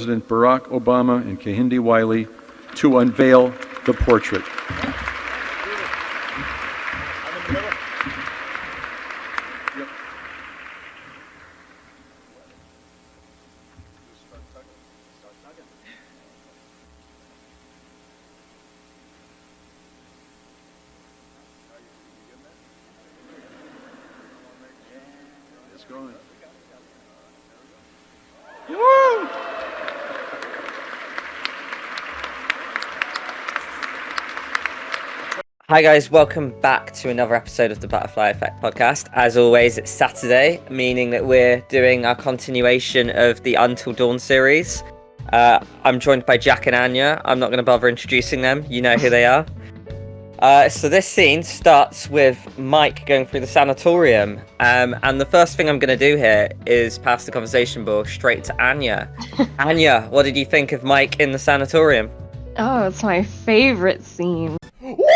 President Barack Obama and Kehinde Wiley to unveil the portrait. It's going. Woo! Hi guys, welcome back to another episode of the Butterfly Effect podcast. As always, it's Saturday, meaning that we're doing our continuation of the Until Dawn series. I'm joined by Jack and Anya. I'm not going to bother introducing them. You know who they are. So this scene starts with Mike going through the sanatorium. And the first thing I'm going to do here is pass the conversation ball straight to Anya. Anya, what did you think of Mike in the sanatorium? Oh, it's my favorite scene. Woo!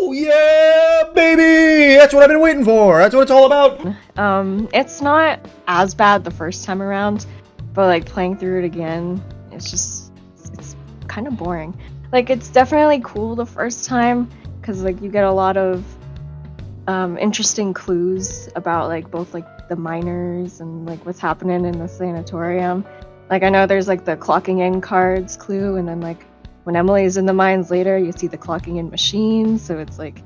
Yeah, baby! That's what I've been waiting for. That's what it's all about. It's not as bad the first time around, but like playing through it again, it's kind of boring. Like, it's definitely cool the first time because like you get a lot of interesting clues about like both like the miners and like what's happening in the sanatorium. Like, I know there's like the clocking in cards clue, and then like when Emily's in the mines later, you see the clocking in machine. So it's like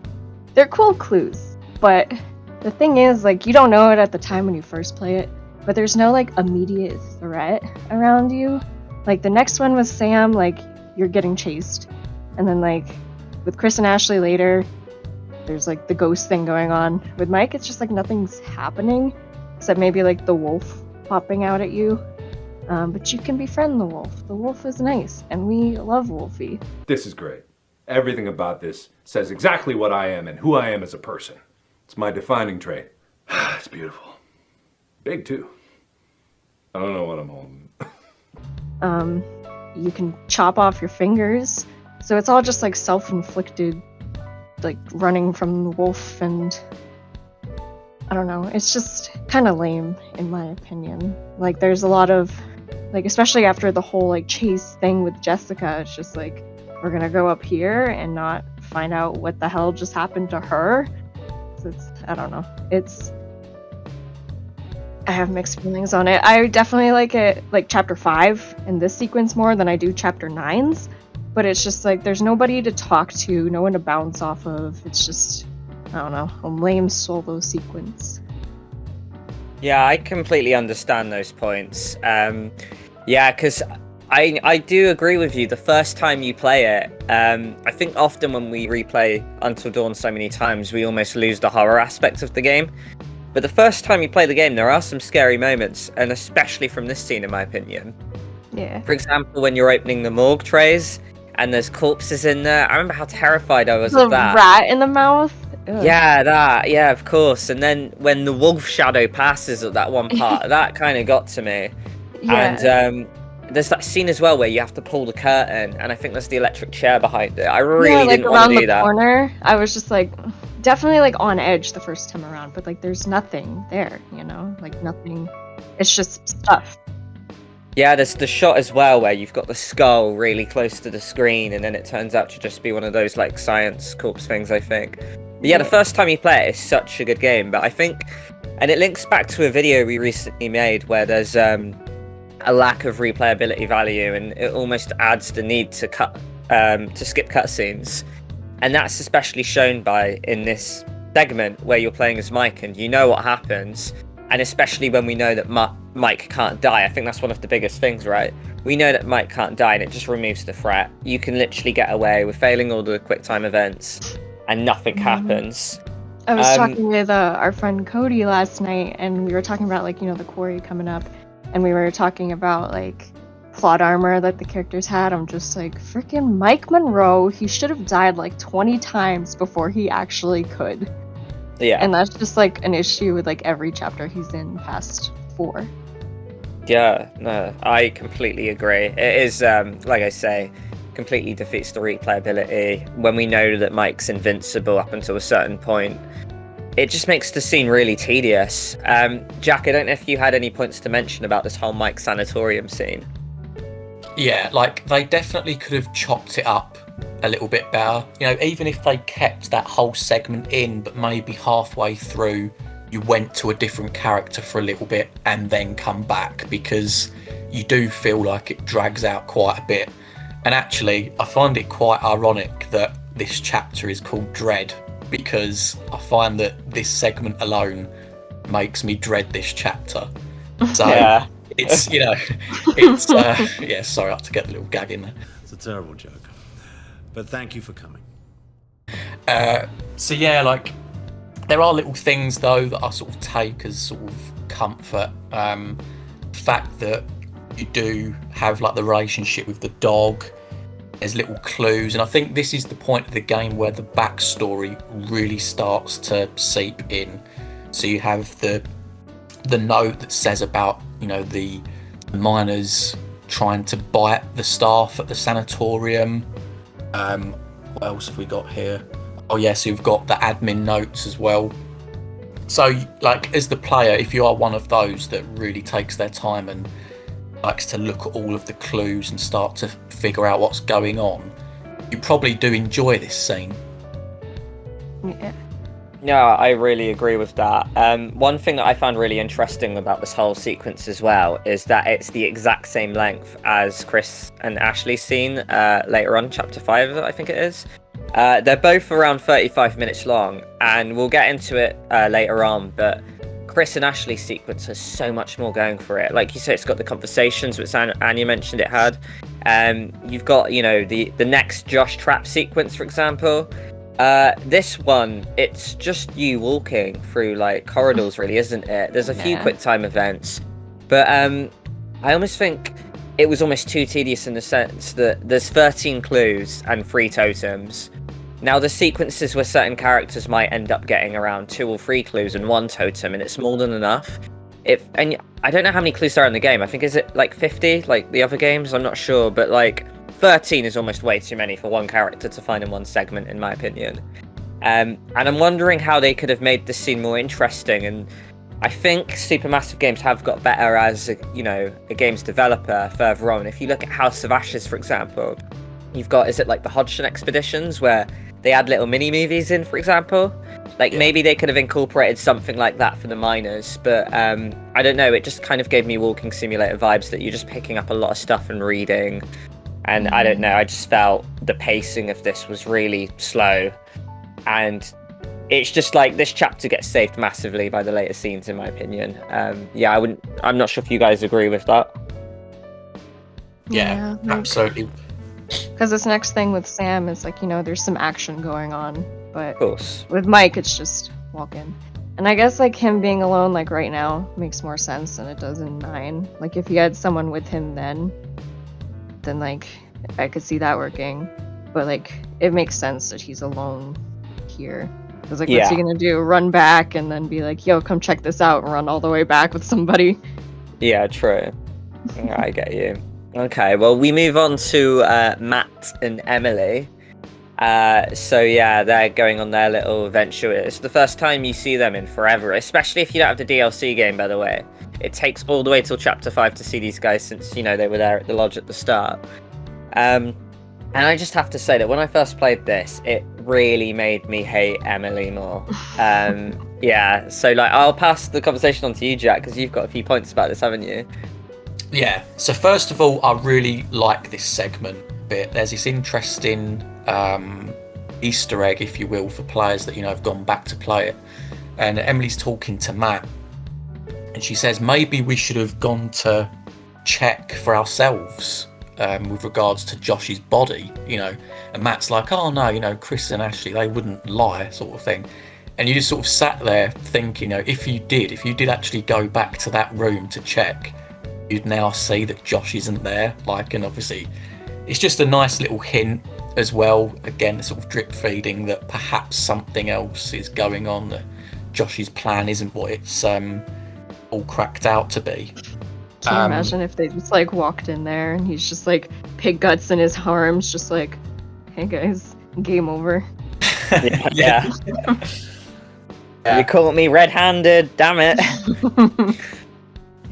they're cool clues, but the thing is, like, you don't know it at the time when you first play it, but there's no like immediate threat around you. Like, the next one was Sam, like, you're getting chased, and then like with Chris and Ashley later, there's like the ghost thing going on. With Mike, it's just like nothing's happening except maybe like the wolf popping out at you. But you can befriend the wolf. The wolf is nice, and we love Wolfie. This is great. Everything about this says exactly what I am and who I am as a person. It's my defining trait. It's beautiful. Big, too. I don't know what I'm holding. You can chop off your fingers, so it's all just like self-inflicted, like running from the wolf, and I don't know, it's just kind of lame in my opinion. Like, there's a lot of, like, especially after the whole like chase thing with Jessica, it's just like, we're gonna go up here and not find out what the hell just happened to her. So I don't know, I have mixed feelings on it. I definitely like it, like chapter 5 in this sequence more than I do chapter 9's, but it's just like there's nobody to talk to, no one to bounce off of. It's just, I don't know, a lame solo sequence. Yeah, I completely understand those points. Yeah, because I do agree with you. The first time you play it, I think often when we replay Until Dawn so many times, we almost lose the horror aspect of the game. But the first time you play the game, there are some scary moments, and especially from this scene, in my opinion. Yeah. For example, when you're opening the morgue trays, and there's corpses in there. I remember how terrified I was The of that. rat in the mouth? Ugh. Yeah, of course. And then when the wolf shadow passes at that one part, that kind of got to me. Yeah. And there's that scene as well where you have to pull the curtain, and I think there's the electric chair behind it. I really didn't want to do that. Around the corner, I was just like, definitely like on edge the first time around, but like there's nothing there, you know? Like nothing. It's just stuff. Yeah, there's the shot as well where you've got the skull really close to the screen, and then it turns out to just be one of those like science corpse things, I think. But yeah, the first time you play it is such a good game, but I think, and it links back to a video we recently made where there's a lack of replayability value, and it almost adds the need to skip cutscenes, and that's especially shown by in this segment where you're playing as Mike and you know what happens, and especially when we know that Mike can't die. I think that's one of the biggest things, right? We know that Mike can't die, and it just removes the threat. You can literally get away with failing all the quick time events, and nothing happens. I was talking with our friend Cody last night, and we were talking about like, you know, the quarry coming up, and we were talking about like plot armor that the characters had. I'm just like, freaking Mike Monroe, he should have died like 20 times before he actually could. Yeah. And that's just like an issue with like every chapter he's in past 4. Yeah, no, I completely agree. It is, like I say, completely defeats the replayability when we know that Mike's invincible up until a certain point. it just makes the scene really tedious. Jack, I don't know if you had any points to mention about this whole Mike Sanatorium scene. Yeah, like they definitely could have chopped it up a little bit better. You know, even if they kept that whole segment in, but maybe halfway through you went to a different character for a little bit and then come back, because you do feel like it drags out quite a bit. And actually, I find it quite ironic that this chapter is called Dread, because I find that this segment alone makes me dread this chapter. So Yeah. it's, you know, it's, yeah, sorry, I had to get the little gag in there. It's a terrible joke. But thank you for coming. So yeah, like, there are little things though that I sort of take as sort of comfort. The fact that you do have like the relationship with the dog, there's little clues, and I think this is the point of the game where the backstory really starts to seep in. So you have the note that says about, you know, the miners trying to bite the staff at the sanatorium. What else have we got here? Oh yeah, so you've got the admin notes as well. So, like, as the player, if you are one of those that really takes their time and likes to look at all of the clues and start to figure out what's going on, you probably do enjoy this scene. Yeah. Yeah, I really agree with that. One thing that I found really interesting about this whole sequence as well is that it's the exact same length as Chris and Ashley's scene later on, chapter 5, I think it is. They're both around 35 minutes long, and we'll get into it later on, but Chris and Ashley's sequence has so much more going for it. Like you said, it's got the conversations, which Anya mentioned it had. You've got, you know, the next Josh trap sequence, for example. This one, it's just you walking through like corridors, really, isn't it? There's a few quick time events, but I almost think it was almost too tedious in the sense that there's 13 clues and 3 totems. Now, the sequences where certain characters might end up getting around 2 or 3 clues and 1 totem, and it's more than enough. And I don't know how many clues there are in the game. I think, is it like 50, like the other games? I'm not sure, but like 13 is almost way too many for one character to find in one segment, in my opinion. And I'm wondering how they could have made this scene more interesting. And I think Supermassive Games have got better as a games developer further on. If you look at House of Ashes, for example, you've got, is it like the Hodgson Expeditions, where they add little mini movies in, for example? Like, maybe they could have incorporated something like that for the miners, but I don't know, it just kind of gave me Walking Simulator vibes, that you're just picking up a lot of stuff and reading. And I don't know, I just felt the pacing of this was really slow. And it's just like this chapter gets saved massively by the later scenes, in my opinion. I'm not sure if you guys agree with that. Yeah, absolutely. Because this next thing with Sam is like, there's some action going on, but Of course. with Mike, it's just walk in. And I guess like him being alone, like right now, makes more sense than it does in 9. Like if he had someone with him then like I could see that working. But like it makes sense that he's alone here. Because like what's he gonna do? Run back and then be like, yo, come check this out, and run all the way back with somebody. Yeah, true. Yeah, I get you. Okay, well, we move on to Matt and Emily. So yeah, they're going on their little adventure. It's the first time you see them in forever, especially if you don't have the DLC game, by the way. It takes all the way till chapter 5 to see these guys, since, they were there at the lodge at the start. And I just have to say that when I first played this, it really made me hate Emily more. Yeah, so like, I'll pass the conversation on to you, Jack, because you've got a few points about this, haven't you? Yeah, so first of all, I really like this segment bit. There's this interesting Easter egg, if you will, for players that, have gone back to play it. And Emily's talking to Matt, and she says, maybe we should have gone to check for ourselves with regards to Josh's body, And Matt's like, oh no, Chris and Ashley, they wouldn't lie, sort of thing. And you just sort of sat there thinking, if you did actually go back to that room to check, you'd now see that Josh isn't there. And obviously, it's just a nice little hint as well. Again, sort of drip feeding that perhaps something else is going on, that Josh's plan isn't what it's all cracked out to be. Can you imagine if they just like walked in there and he's just like pig guts in his arms, just like, hey guys, game over. Yeah. You caught me red-handed, damn it.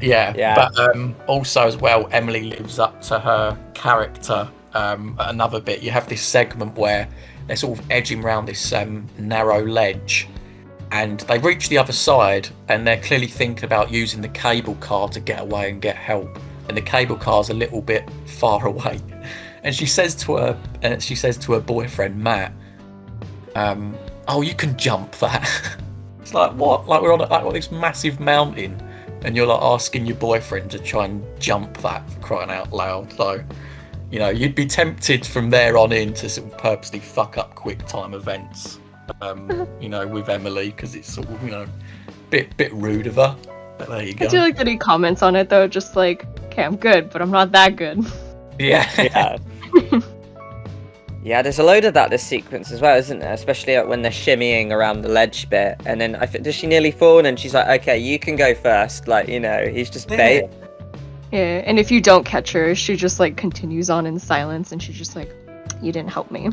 Yeah, Yeah. but also as well, Emily lives up to her character. At another bit, you have this segment where they're sort of edging around this narrow ledge, and they reach the other side, and they're clearly thinking about using the cable car to get away and get help. And the cable car's a little bit far away, and she says to her boyfriend Matt, "Oh, you can jump that." It's like, what? Like we're on this massive mountain, and you're like asking your boyfriend to try and jump that, for crying out loud. So, you'd be tempted from there on in to sort of purposely fuck up quick time events, with Emily, because it's sort of, bit rude of her. But there you go. I do like that he comments on it though, just like, okay, I'm good, but I'm not that good. Yeah. Yeah. Yeah, there's a load of that this sequence as well, isn't there? Especially when they're shimmying around the ledge bit, and then does she nearly fall? And she's like, "Okay, you can go first." Like, he's just bait. Yeah, and if you don't catch her, she just like continues on in silence, and she's just like, "You didn't help me."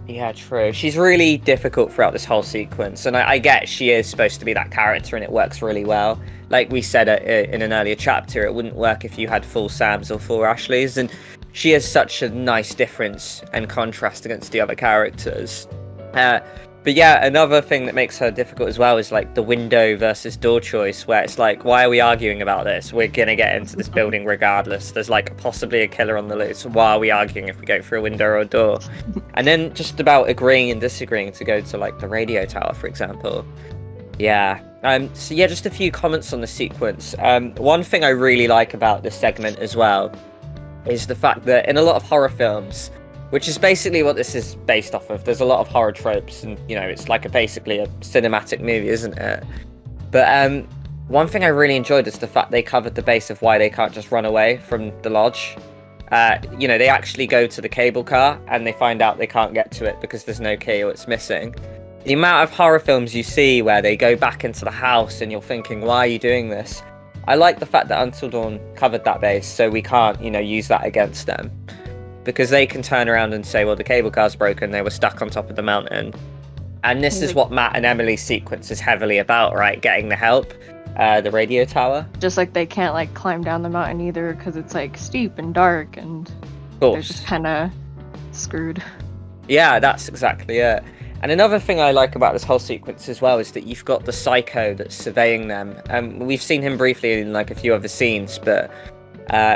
Yeah, true. She's really difficult throughout this whole sequence, and I get she is supposed to be that character, and it works really well. Like we said in an earlier chapter, it wouldn't work if you had full Sams or full Ashleys, and she has such a nice difference and contrast against the other characters. But yeah, another thing that makes her difficult as well is like the window versus door choice, where it's like, why are we arguing about this? We're gonna get into this building regardless. There's like possibly a killer on the loose. Why are we arguing if we go through a window or a door? And then just about agreeing and disagreeing to go to like the radio tower, for example. Yeah. So yeah, just a few comments on the sequence. One thing I really like about this segment as well is the fact that in a lot of horror films, which is basically what this is based off of, there's a lot of horror tropes, and it's like basically a cinematic movie, isn't it? But one thing I really enjoyed is the fact they covered the base of why they can't just run away from the lodge. They actually go to the cable car and they find out they can't get to it because there's no key or it's missing. The amount of horror films you see where they go back into the house and you're thinking, why are you doing this? I like the fact that Until Dawn covered that base, so we can't, use that against them. Because they can turn around and say, well, the cable car's broken, they were stuck on top of the mountain. And this is what Matt and Emily's sequence is heavily about, right? Getting the help, the radio tower. Just like they can't like climb down the mountain either because it's like steep and dark, and they're just kind of screwed. Yeah, that's exactly it. And another thing I like about this whole sequence as well is that you've got the psycho that's surveying them. We've seen him briefly in like a few other scenes, but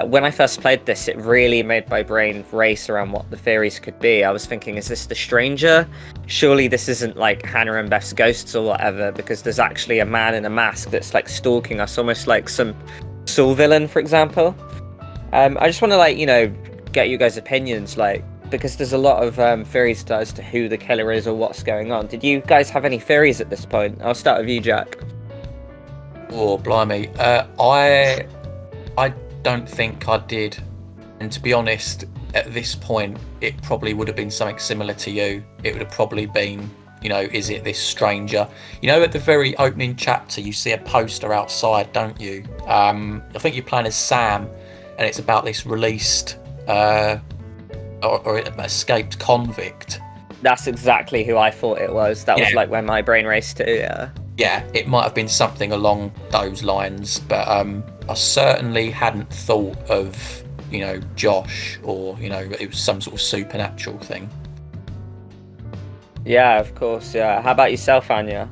when I first played this, it really made my brain race around what the theories could be. I was thinking, is this the stranger? Surely this isn't like Hannah and Beth's ghosts or whatever, because there's actually a man in a mask that's like stalking us, almost like some Saw villain, for example. I just want to get you guys' opinions, because there's a lot of theories as to who the killer is or what's going on. Did you guys have any theories at this point? I'll start with you, Jack. Oh, blimey. I don't think I did. And to be honest, at this point, it probably would have been something similar to you. It would have probably been, is it this stranger? At the very opening chapter, you see a poster outside, don't you? I think you're playing as Sam, and it's about this released or escaped convict. That's exactly who I thought it was. That was like when my brain raced to, yeah. Yeah, it might have been something along those lines, but I certainly hadn't thought of, Josh, or, it was some sort of supernatural thing. Yeah, of course, yeah. How about yourself, Anya?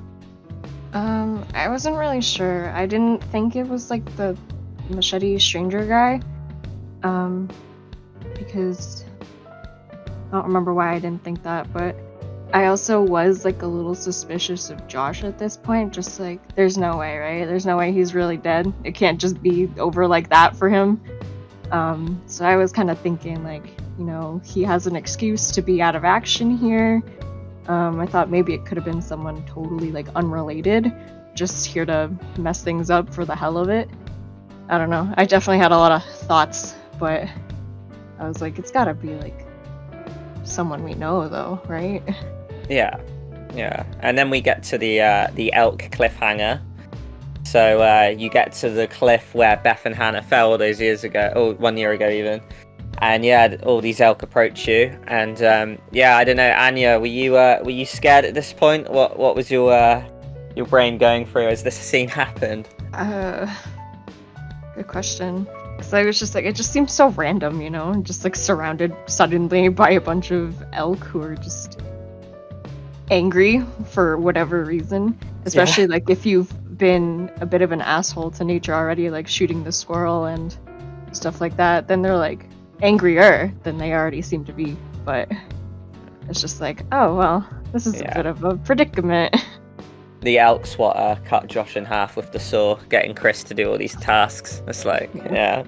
I wasn't really sure. I didn't think it was like the machete stranger guy. Because I don't remember why I didn't think that, but I also was like a little suspicious of Josh at this point. Just like, there's no way, right? There's no way he's really dead. It can't just be over like that for him. So I was kind of thinking like, he has an excuse to be out of action here. I thought maybe it could have been someone totally like unrelated, just here to mess things up for the hell of it. I don't know. I definitely had a lot of thoughts, but I was like, it's gotta be like someone we know though, right? Yeah. And then we get to the elk cliffhanger. So you get to the cliff where Beth and Hannah fell all those years ago, or 1 year ago even. And yeah, all these elk approach you, and I don't know, Anya, were you scared at this point? What was your your brain going through as this scene happened? Good question. Because I was just like, it just seems so random, you know? Just like surrounded suddenly by a bunch of elk who are just angry for whatever reason. Especially like if you've been a bit of an asshole to nature already, like shooting the squirrel and stuff like that, then they're like angrier than they already seem to be. But it's just like, oh well, this is a bit of a predicament. The elk swatter cut Josh in half with the saw, getting Chris to do all these tasks. It's like, yeah.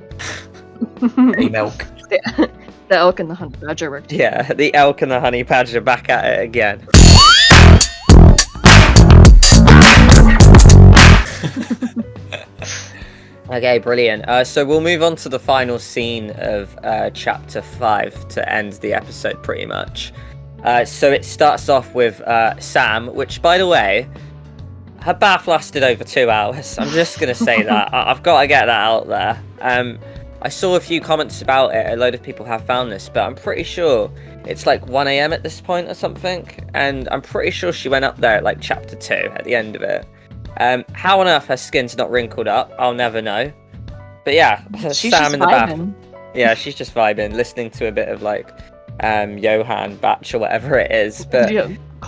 Milk. The elk and the honey badger work together. Yeah, the elk and the honey badger back at it again. Okay, brilliant. So we'll move on to the final scene of chapter 5 to end the episode pretty much. So it starts off with Sam, which, by the way, her bath lasted over 2 hours. I'm just going to say that. I've got to get that out there. I saw a few comments about it. A load of people have found this, but I'm pretty sure it's like 1 a.m. at this point or something. And I'm pretty sure she went up there at like chapter 2 at the end of it. How on earth her skin's not wrinkled up, I'll never know. But yeah, She's Sam just in the bath. vibing. Yeah, she's just vibing, listening to a bit of like Johann Batch or whatever it is. But Yeah,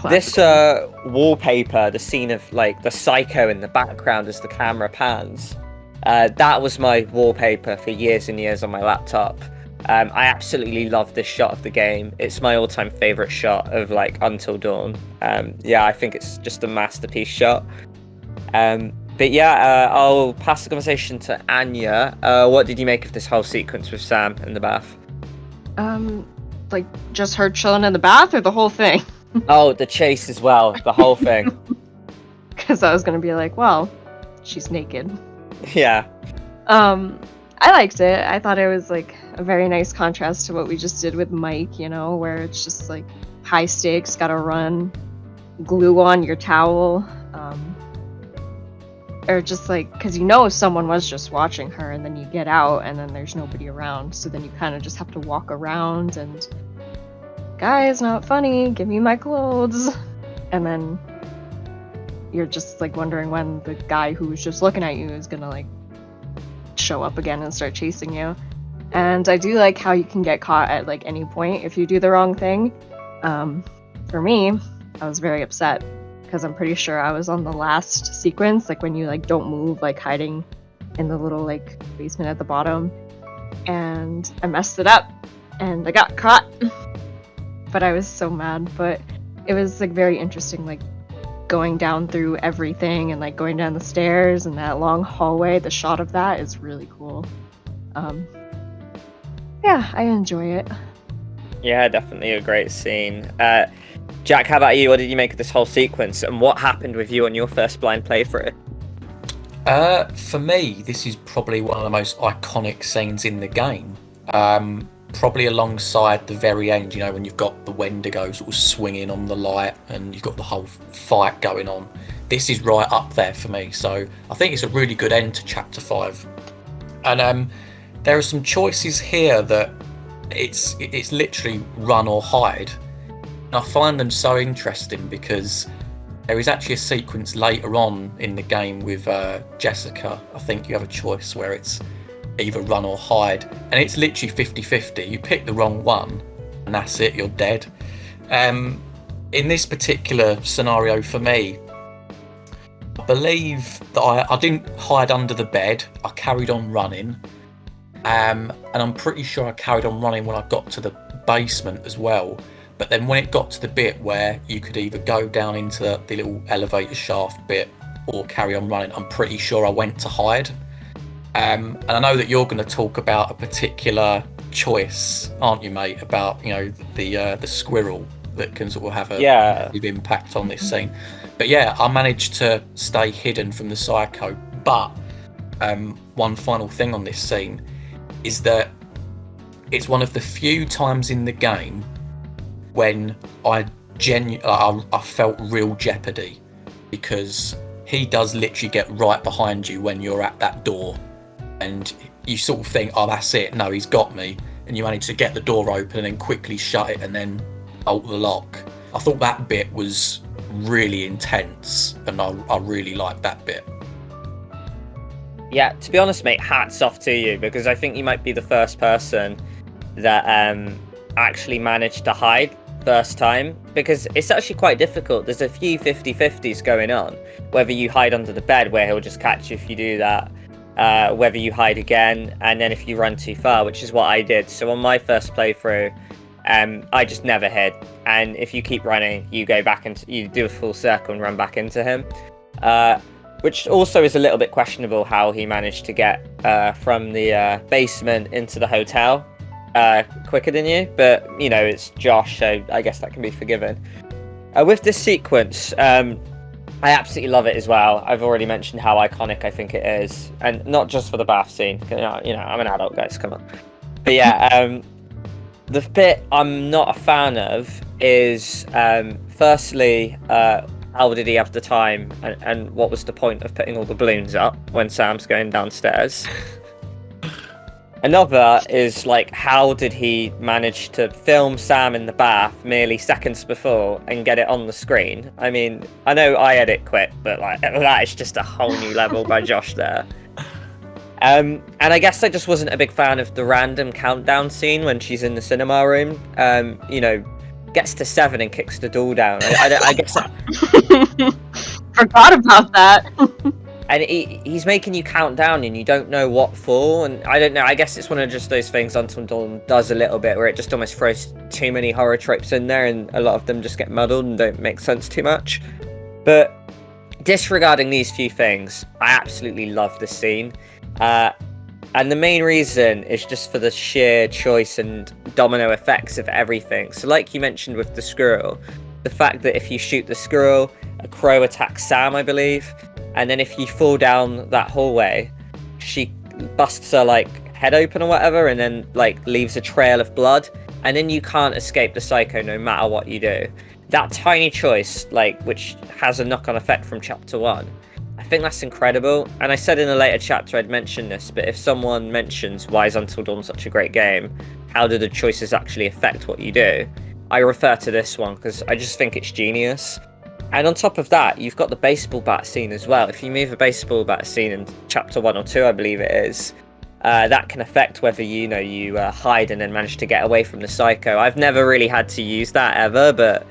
this classical. wallpaper, the scene of like the psycho in the background as the camera pans, that was my wallpaper for years and years on my laptop. I absolutely love this shot of the game. It's my all-time favorite shot of like Until Dawn. Yeah, I think it's just a masterpiece shot. But yeah, I'll pass the conversation to Anya. What did you make of this whole sequence with Sam in the bath? Like just her chilling in the bath or the whole thing? Oh, the chase as well, the whole thing. Because I was gonna be like, well, she's naked. Yeah. I liked it. I thought it was like a very nice contrast to what we just did with Mike, you know, where it's just like high stakes, gotta run, glue on your towel, or just like, because you know someone was just watching her, and then you get out and then there's nobody around, so then you kind of just have to walk around and, guys, not funny, give me my clothes. And then you're just like wondering when the guy who was just looking at you is gonna like show up again and start chasing you. And I do like how you can get caught at like any point if you do the wrong thing. For me, I was very upset because I'm pretty sure I was on the last sequence, like when you like don't move, like hiding in the little like basement at the bottom, and I messed it up and I got caught. But I was so mad. But it was like very interesting, like going down through everything and like going down the stairs and that long hallway. The shot of that is really cool. Yeah, I enjoy it. Yeah, definitely a great scene. Jack, how about you? What did you make of this whole sequence, and what happened with you on your first blind playthrough? For me, this is probably one of the most iconic scenes in the game. Probably alongside the very end, you know, when you've got the Wendigo sort of swinging on the light and you've got the whole fight going on. This is right up there for me, so I think it's a really good end to chapter 5. And there are some choices here that it's literally run or hide. And I find them so interesting because there is actually a sequence later on in the game with Jessica. I think you have a choice where it's either run or hide, and it's literally 50-50. You pick the wrong one and that's it, you're dead. In this particular scenario for me, I believe that I didn't hide under the bed. I carried on running, and I'm pretty sure I carried on running when I got to the basement as well. But then when it got to the bit where you could either go down into the little elevator shaft bit or carry on running, I'm pretty sure I went to hide. And I know that you're going to talk about a particular choice, aren't you, mate? About, you know, the squirrel that can sort of have a massive impact on this scene. But yeah, I managed to stay hidden from the psycho. But one final thing on this scene is that it's one of the few times in the game when I felt real jeopardy, because he does literally get right behind you when you're at that door. And you sort of think, oh, that's it, no, he's got me. And you manage to get the door open and then quickly shut it and then bolt the lock. I thought that bit was really intense, and I really like that bit. Yeah, to be honest, mate, hats off to you, because I think you might be the first person that actually managed to hide first time, because it's actually quite difficult. There's a few 50-50s going on, whether you hide under the bed where he'll just catch you if you do that, whether you hide again, and then if you run too far, which is what I did. So on my first playthrough, I just never hid, and if you keep running, you go back into, you do a full circle and run back into him, which also is a little bit questionable how he managed to get from the basement into the hotel quicker than you, but you know, it's Josh, so I guess that can be forgiven. With this sequence, I absolutely love it as well. I've already mentioned how iconic I think it is, and not just for the bath scene. You know, I'm an adult, guys, come on. But yeah, the bit I'm not a fan of is, firstly, how did he have the time, and what was the point of putting all the balloons up when Sam's going downstairs? Another is, like, how did he manage to film Sam in the bath merely seconds before and get it on the screen? I mean, I know I edit quick, but like that is just a whole new level by Josh there. And I guess I just wasn't a big fan of the random countdown scene when she's in the cinema room. You know, gets to 7 and kicks the door down. I guess Forgot about that. and he's making you count down and you don't know what for, and I don't know, I guess it's one of just those things Until Dawn does a little bit, where it just almost throws too many horror tropes in there, and a lot of them just get muddled and don't make sense too much. But disregarding these few things, I absolutely love this scene, and the main reason is just for the sheer choice and domino effects of everything. So like you mentioned with the squirrel, the fact that if you shoot the squirrel, a crow attacks Sam, I believe, and then if you fall down that hallway, she busts her like head open or whatever, and then like leaves a trail of blood, and then you can't escape the psycho no matter what you do. That tiny choice, like, which has a knock-on effect from chapter 1, I think that's incredible. And I said in a later chapter I'd mention this, but if someone mentions why is Until Dawn such a great game, how do the choices actually affect what you do, I refer to this one because I just think it's genius. And on top of that, you've got the baseball bat scene as well. If you move a baseball bat scene in chapter 1 or 2, I believe it is, that can affect whether you hide and then manage to get away from the psycho. I've never really had to use that ever, but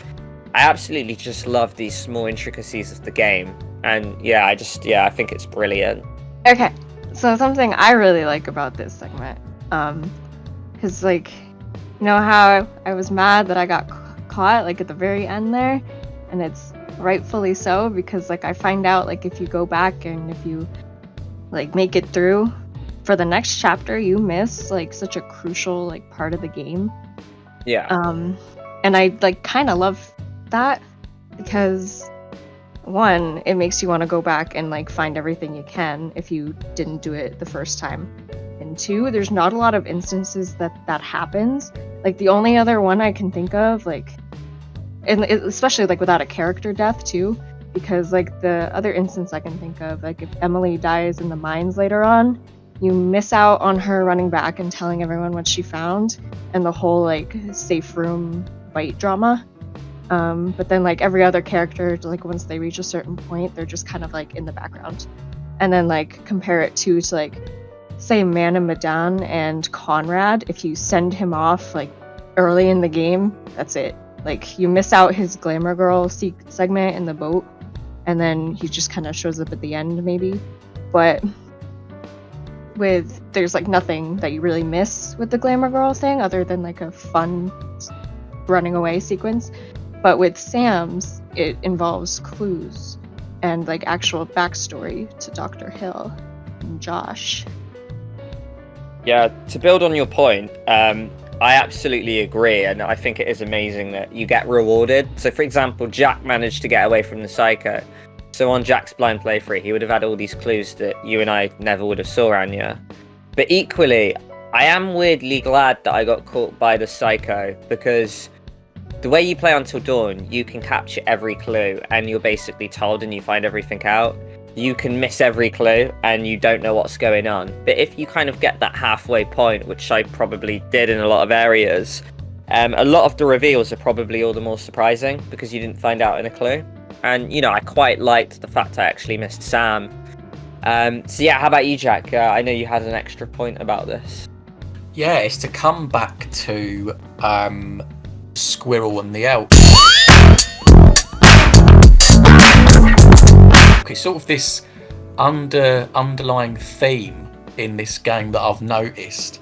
I absolutely just love these small intricacies of the game. And yeah, I think it's brilliant. Okay, so something I really like about this segment, because like, you know how I was mad that I got caught like at the very end there, and it's rightfully so, because like I find out like if you go back and if you like make it through for the next chapter, you miss like such a crucial like part of the game. Yeah. And I like kind of love that, because one, it makes you want to go back and like find everything you can if you didn't do it the first time, and two, there's not a lot of instances that happens. Like the only other one I can think of, like, and especially like without a character death too, because like the other instance I can think of, like if Emily dies in the mines later on, you miss out on her running back and telling everyone what she found, and the whole like safe room fight drama. But then like every other character, like once they reach a certain point, they're just kind of like in the background. And then like compare it to like say Man and Medan and Conrad, if you send him off like early in the game, that's it. Like you miss out his glamour girl segment in the boat, and then he just kind of shows up at the end maybe. But there's like nothing that you really miss with the glamour girl thing other than like a fun running away sequence. But with Sam's, it involves clues and like actual backstory to Dr. Hill and Josh. Yeah, to build on your point, I absolutely agree, and I think it is amazing that you get rewarded. So for example, Jack managed to get away from the psycho. So on Jack's blind playthrough, he would have had all these clues that you and I never would have saw, Anya. But equally, I am weirdly glad that I got caught by the psycho, because the way you play Until Dawn, you can capture every clue and you're basically told and you find everything out. You can miss every clue and you don't know what's going on. But if you kind of get that halfway point, which I probably did in a lot of areas, a lot of the reveals are probably all the more surprising because you didn't find out in a clue. And, I quite liked the fact I actually missed Sam. So yeah, how about you, Jack? I know you had an extra point about this. Yeah, it's to come back to Squirrel and the Elk. It's sort of this underlying theme in this game that I've noticed,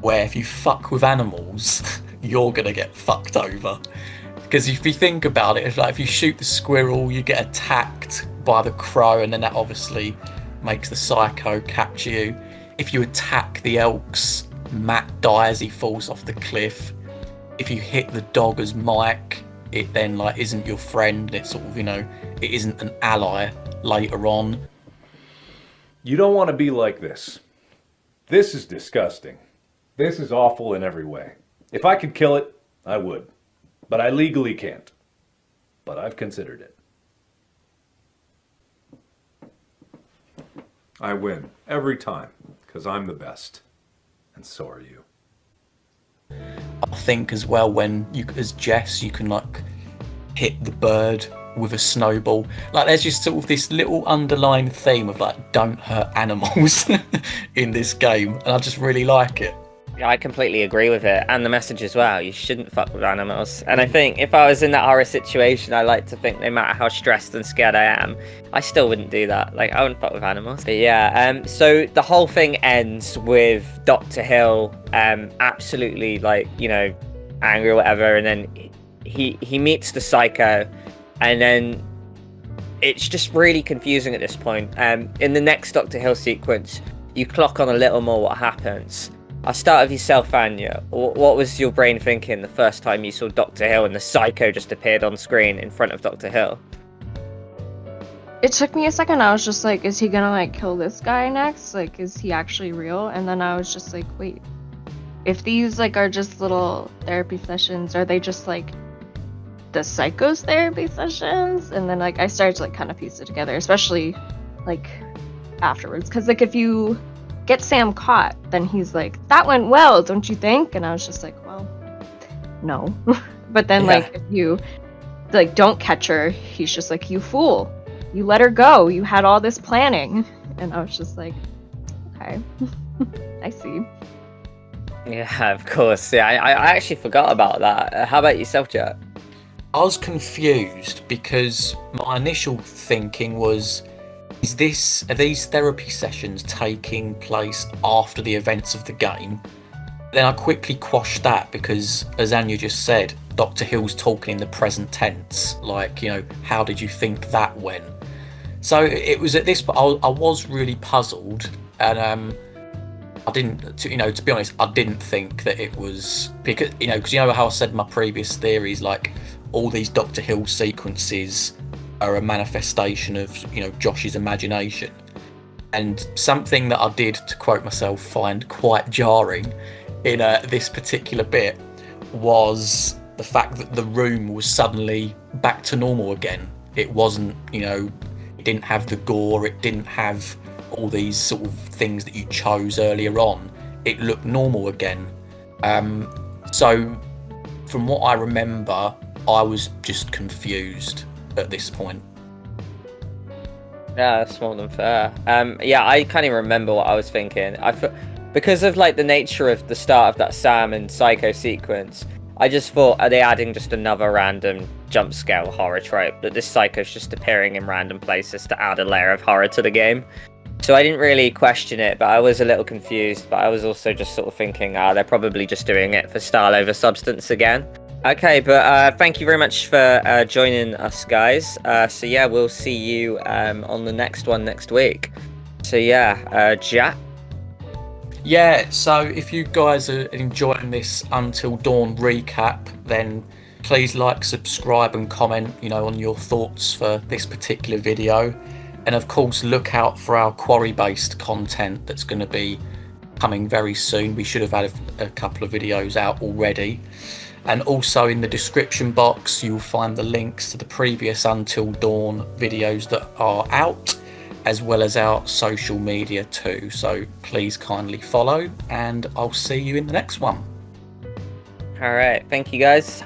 where if you fuck with animals, you're gonna get fucked over. Because if you think about it, it's like if you shoot the squirrel, you get attacked by the crow, and then that obviously makes the psycho capture you. If you attack the elks, Matt dies, he falls off the cliff. If you hit the dog as Mike, it then like isn't your friend. It's sort of, it isn't an ally later on. You don't want to be like this. This is disgusting. This is awful in every way. If I could kill it, I would. But I legally can't. But I've considered it. I win every time, because I'm the best. And so are you. I think as well, when you, as Jess, you can like hit the bird with a snowball. Like there's just sort of this little underlying theme of like, don't hurt animals in this game. And I just really like it. Yeah, I completely agree with it, and the message as well. You shouldn't fuck with animals. And I think if I was in that horror situation, I like to think no matter how stressed and scared I am, I still wouldn't do that. Like, I wouldn't fuck with animals. But yeah, so the whole thing ends with Dr. Hill absolutely, like, angry or whatever, and then he meets the psycho, and then it's just really confusing at this point. In the next Dr. Hill sequence, you clock on a little more what happens. I'll start with yourself, Anya. What was your brain thinking the first time you saw Dr. Hill and the psycho just appeared on screen in front of Dr. Hill? It took me a second. I was just like, is he gonna like kill this guy next? Like, is he actually real? And then I was just like, wait, if these like are just little therapy sessions, are they just like the psycho's therapy sessions? And then like I started to like kind of piece it together, especially like afterwards, because like if you get Sam caught, then he's like, that went well, don't you think? And I was just like, well, no. But then like if you like don't catch her, he's just like, you fool, you let her go, you had all this planning. And I was just like, okay. I see. Yeah, of course. Yeah, I actually forgot about that. How about yourself, Jack? I was confused because my initial thinking was, are these therapy sessions taking place after the events of the game? Then I quickly quashed that because, as Anya just said, Dr. Hill's talking in the present tense. Like, how did you think that went? So it was at this point I was really puzzled, and I didn't, to be honest, I didn't think that it was because how I said in my previous theories, like all these Dr. Hill sequences are a manifestation of Josh's imagination. And something that I did, to quote myself, find quite jarring in this particular bit was the fact that the room was suddenly back to normal again. It wasn't, it didn't have the gore, it didn't have all these sort of things that you chose earlier on. It looked normal again. So from what I remember, I was just confused at this point. Yeah, that's more than fair. Yeah, I can't even remember what I was thinking. Because of like the nature of the start of that Sam and Psycho sequence, I just thought, are they adding just another random jump scare horror trope that this Psycho's just appearing in random places to add a layer of horror to the game? So I didn't really question it, but I was a little confused. But I was also just sort of thinking, they're probably just doing it for style over substance again. Okay, but thank you very much for joining us, guys. So yeah, we'll see you on the next one next week. So yeah, Jack? Yeah, so if you guys are enjoying this Until Dawn recap, then please like, subscribe and comment, on your thoughts for this particular video. And of course, look out for our quarry-based content that's going to be coming very soon. We should have had a couple of videos out already. And also in the description box, you'll find the links to the previous Until Dawn videos that are out, as well as our social media too. So please kindly follow, and I'll see you in the next one. All right, thank you guys.